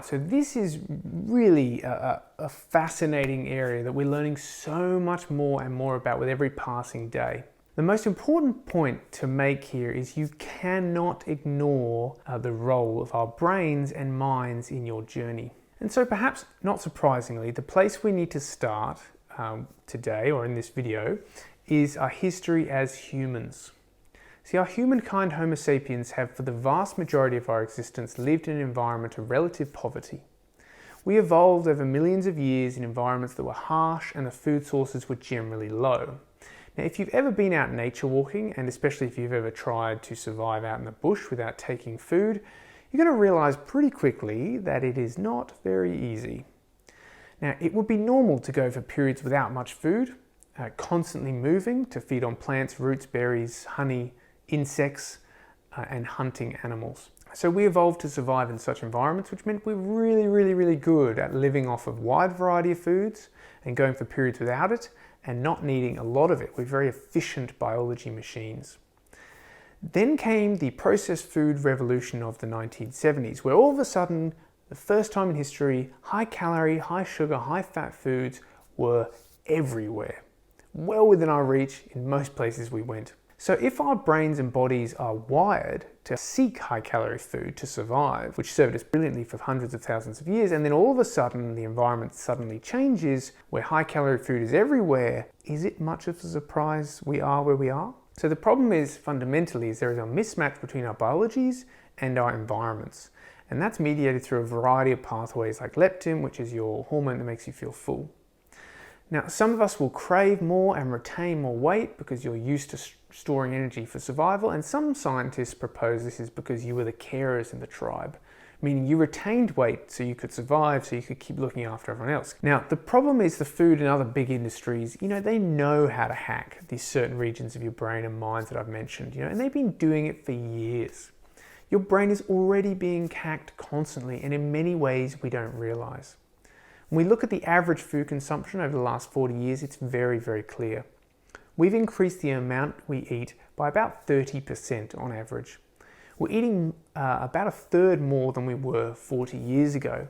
So this is really a fascinating area that we're learning so much more and more about with every passing day. The most important point to make here is you cannot ignore the role of our brains and minds in your journey. And so perhaps not surprisingly, the place we need to start today or in this video is our history as humans. See, our humankind Homo sapiens have for the vast majority of our existence lived in an environment of relative poverty. We evolved over millions of years in environments that were harsh and the food sources were generally low. Now, if you've ever been out nature walking, and especially if you've ever tried to survive out in the bush without taking food, you're going to realize pretty quickly that it is not very easy. Now, it would be normal to go for periods without much food, constantly moving to feed on plants, roots, berries, honey, insects, and hunting animals. So we evolved to survive in such environments, which meant we're really good at living off of a wide variety of foods and going for periods without it and not needing a lot of it. We're very efficient biology machines. Then came the processed food revolution of the 1970s, where all of a sudden, the first time in history, high calorie, high sugar, high fat foods were everywhere, well within our reach in most places we went. So if our brains and bodies are wired to seek high-calorie food to survive, which served us brilliantly for hundreds of thousands of years, and then all of a sudden the environment suddenly changes where high-calorie food is everywhere, is it much of a surprise we are where we are? So the problem is fundamentally there is a mismatch between our biologies and our environments. And that's mediated through a variety of pathways like leptin, which is your hormone that makes you feel full. Now, some of us will crave more and retain more weight because you're used to storing energy for survival, and some scientists propose this is because you were the carers in the tribe, meaning you retained weight so you could survive, so you could keep looking after everyone else. Now, the problem is the food and other big industries, they know how to hack these certain regions of your brain and minds that I've mentioned, and they've been doing it for years. Your brain is already being hacked constantly, and in many ways we don't realize. When we look at the average food consumption over the last 40 years, it's very clear. We've increased the amount we eat by about 30% on average. We're eating about a third more than we were 40 years ago.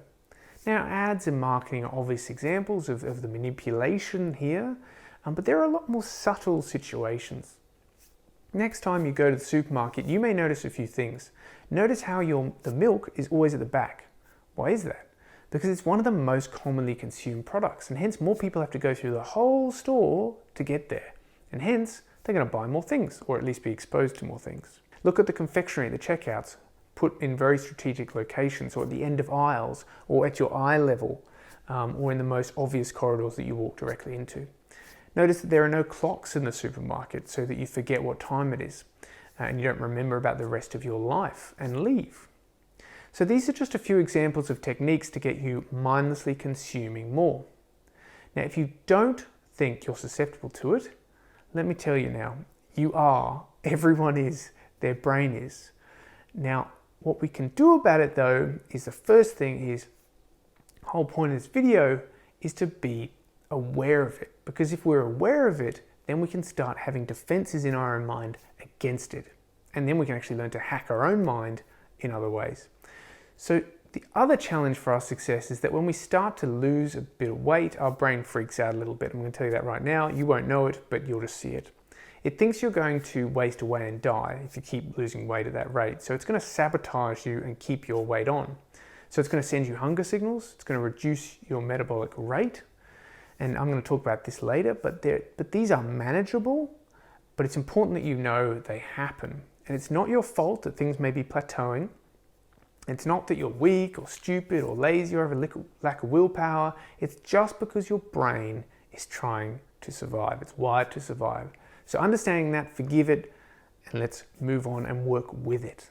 Now, ads and marketing are obvious examples of the manipulation here, but there are a lot more subtle situations. Next time you go to the supermarket, you may notice a few things. Notice how the milk is always at the back. Why is that? Because it's one of the most commonly consumed products, and hence more people have to go through the whole store to get there. And hence, they're going to buy more things, or at least be exposed to more things. Look at the confectionery, the checkouts, put in very strategic locations, or at the end of aisles, or at your eye level, or in the most obvious corridors that you walk directly into. Notice that there are no clocks in the supermarket so that you forget what time it is, and you don't remember about the rest of your life and leave. So these are just a few examples of techniques to get you mindlessly consuming more. Now, if you don't think you're susceptible to it, let me tell you now, you are. Everyone is. Their brain is. Now, what we can do about it though, is the first thing is, the whole point of this video is to be aware of it. Because if we're aware of it, then we can start having defenses in our own mind against it. And then we can actually learn to hack our own mind in other ways. So the other challenge for our success is that when we start to lose a bit of weight, our brain freaks out a little bit. I'm going to tell you that right now. You won't know it, but you'll just see it. It thinks you're going to waste away and die if you keep losing weight at that rate. So it's going to sabotage you and keep your weight on. So it's going to send you hunger signals. It's going to reduce your metabolic rate. And I'm going to talk about this later, but these are manageable, but it's important that you know they happen. And it's not your fault that things may be plateauing. It's not that you're weak or stupid or lazy or have a lack of willpower. It's just because your brain is trying to survive. It's wired to survive. So understanding that, forgive it, and let's move on and work with it.